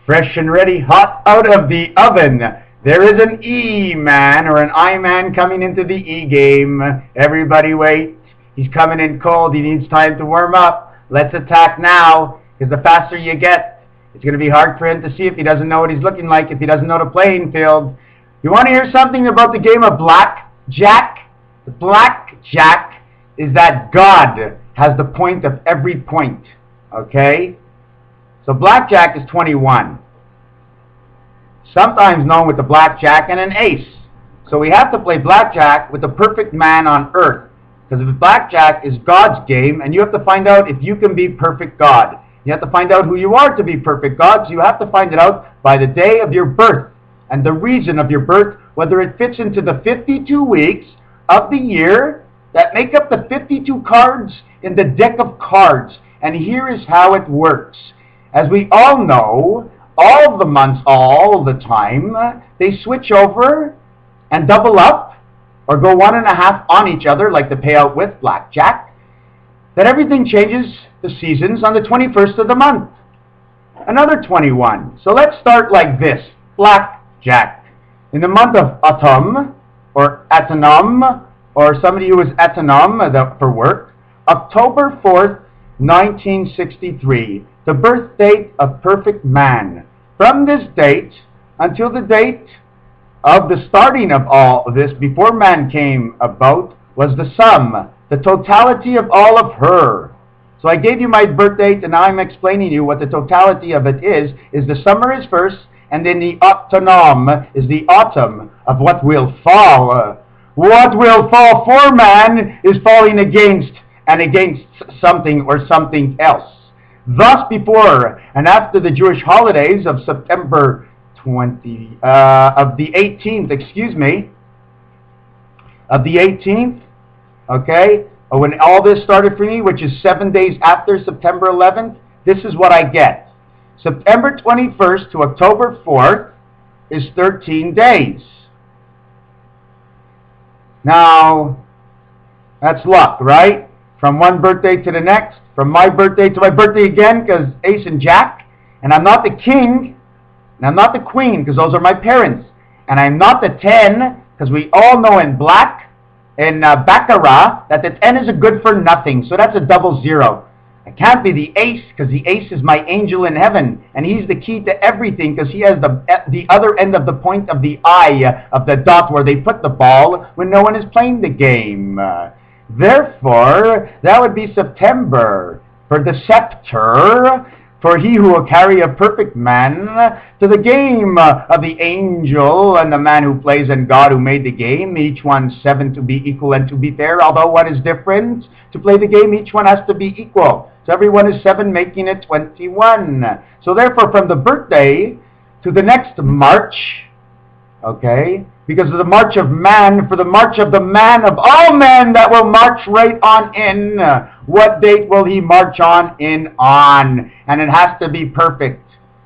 fresh and ready, hot out of the oven. There is an E-man or an I-man coming into the E-game. Everybody wait. He's coming in cold. He needs time to warm up. Let's attack now, because the faster you get, it's going to be hard for him to see if he doesn't know what he's looking like, if he doesn't know the playing field. You want to hear something about the game of blackjack? The blackjack is that God has the point of every point, okay? So blackjack is 21. Sometimes known with the blackjack and an ace. So we have to play blackjack with the perfect man on earth. Because if blackjack is God's game, and you have to find out if you can be perfect God. You have to find out who you are to be perfect God, so you have to find it out by the day of your birth. And the reason of your birth, whether it fits into the 52 weeks of the year that make up the 52 cards in the deck of cards. And here is how it works. As we all know, all the months, all the time, they switch over and double up or go 1.5 on each other like the payout with blackjack. That everything changes the seasons on the 21st of the month. Another 21. So let's start like this. Blackjack. In the month of autumn, or autumn, or somebody who is autumn for work, October 4th, 1963, the birth date of perfect man. From this date until the date of the starting of all of this, before man came about, was the sum, the totality of all of her. So I gave you my birth date, and now I'm explaining to you what the totality of it is the summer is first, and then the autumn is the autumn of what will fall. What will fall for man is falling against something or something else. Thus, before and after the Jewish holidays of September 20, of the 18th, of the 18th, okay, when all this started for me, which is 7 days after September 11th, this is what I get. September 21st to October 4th is 13 days. Now, that's luck, right? From one birthday to the next, from my birthday to my birthday again, because ace and jack, and I'm not the king, and I'm not the queen, because those are my parents, and I'm not the 10, because we all know in black, in Baccarat, that the 10 is a good for nothing, so that's a double zero. I can't be the ace, because the ace is my angel in heaven, and he's the key to everything, because he has the other end of the point of the eye, of the dot where they put the ball when no one is playing the game. Therefore, that would be September, for the scepter, for he who will carry a perfect man to the game of the angel and the man who plays and God who made the game, each one 7 to be equal and to be fair, although one is different. To play the game, each one has to be equal. So everyone is 7, making it 21. So therefore, from the birthday to the next March, okay, because of the march of man, for the march of the man of all men that will march right on in. What date will he march on in on? And it has to be perfect.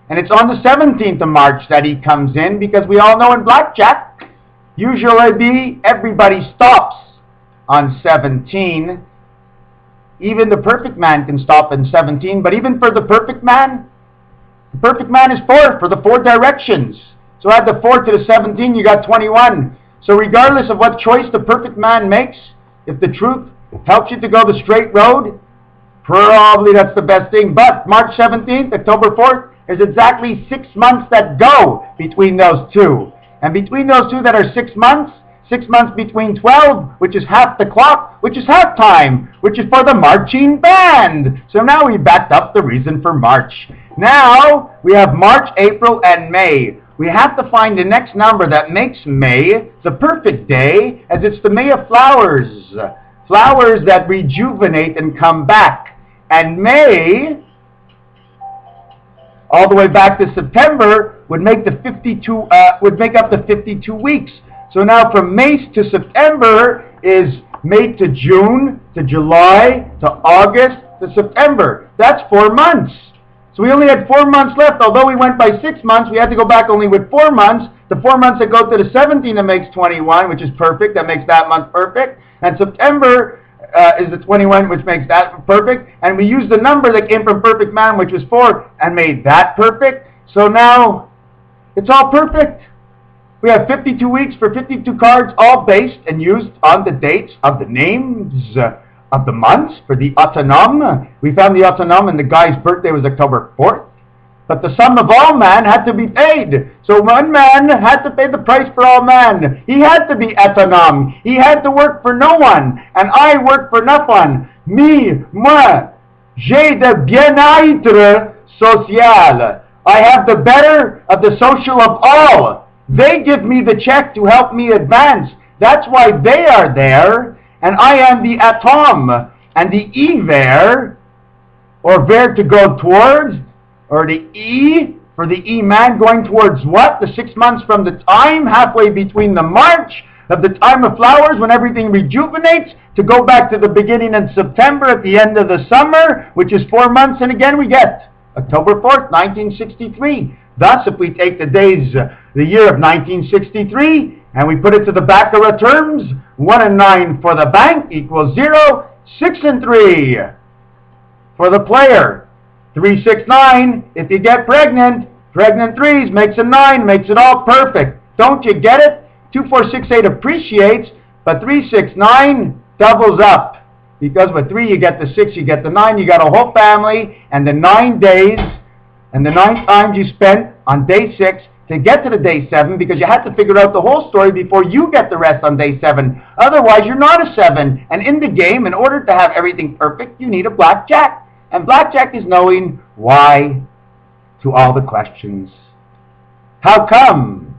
And it's on the 17th of March that he comes in, because we all know in blackjack, usually everybody stops on 17. Even the perfect man can stop in 17, but even for the perfect man is 4 for the 4 directions. So add the 4 to the 17, you got 21. So regardless of what choice the perfect man makes, if the truth helps you to go the straight road, probably that's the best thing. But March 17th, October 4th, is exactly 6 months that go between those two. And between those two that are 6 months, 6 months between 12, which is half the clock, which is half time, which is for the marching band. So now we backed up the reason for March. Now we have March, April, and May. We have to find the next number that makes May the perfect day, as it's the May of flowers. Flowers that rejuvenate and come back. And May, all the way back to September, would make the 52. Would make up the 52 weeks. So now from May to September is May to June to July to August to September. That's 4 months. So we only had 4 months left. Although we went by 6 months, we had to go back only with 4 months. The 4 months that go to the 17 that makes 21, which is perfect. That makes that month perfect. And September is the 21, which makes that perfect. And we used the number that came from perfect man, which was 4, and made that perfect. So now it's all perfect. We have 52 weeks for 52 cards, all based and used on the dates of the names of the months for the autonome. We found the autonome, and the guy's birthday was October 4th. But the sum of all man had to be paid. So one man had to pay the price for all man. He had to be autonome. He had to work for no one. And I work for no one. Moi, j'ai de bien-être social. I have the better of the social of all. They give me the check to help me advance. That's why they are there. And I am the atom. And the E-ver, or ver to go towards, or the E for the E-man going towards what? The 6 months from the time, halfway between the March of the time of flowers when everything rejuvenates, to go back to the beginning in September at the end of the summer, which is 4 months, and again we get October 4th, 1963. Thus, if we take the days, the year of 1963, and we put it to the Baccarat terms, 1 and 9 for the bank equals 0, 6 and 3 for the player. 3, 6, 9, if you get pregnant, pregnant threes makes a 9, makes it all perfect. Don't you get it? 2, 4, 6, 8 appreciates, but 3, 6, 9 doubles up. Because with 3 you get the 6, you get the 9, you got a whole family, and the 9 days, and the 9 times you spent on day 6 to get to the day 7, because you had to figure out the whole story before you get the rest on day 7. Otherwise, you're not a 7. And in the game, in order to have everything perfect, you need a blackjack. And blackjack is knowing why to all the questions. How come?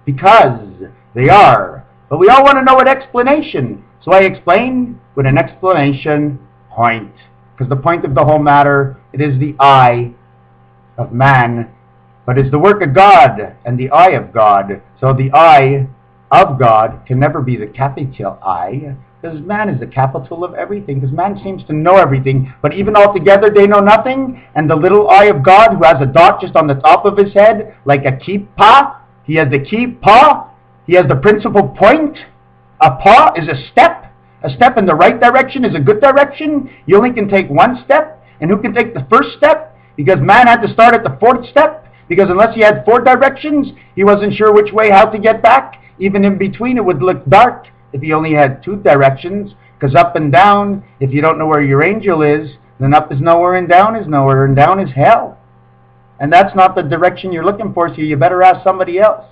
Because they are. But we all want to know an explanation. So I explain with an explanation point. Because the point of the whole matter, it is the eye of man, but it's the work of God and the eye of God. So the eye of God can never be the capital I, because man is the capital of everything, because man seems to know everything, but even altogether they know nothing. And the little eye of God, who has a dot just on the top of his head, like a kippa, he has the kippa, he has the principal point. A paw is a step. A step in the right direction is a good direction. You only can take one step. And who can take the first step? Because man had to start at the 4th step, because unless he had 4 directions, he wasn't sure which way, how to get back. Even in between, it would look dark if you only had 2 directions, because up and down, if you don't know where your angel is, then up is nowhere and down is nowhere, and down is hell. And that's not the direction you're looking for, so you better ask somebody else.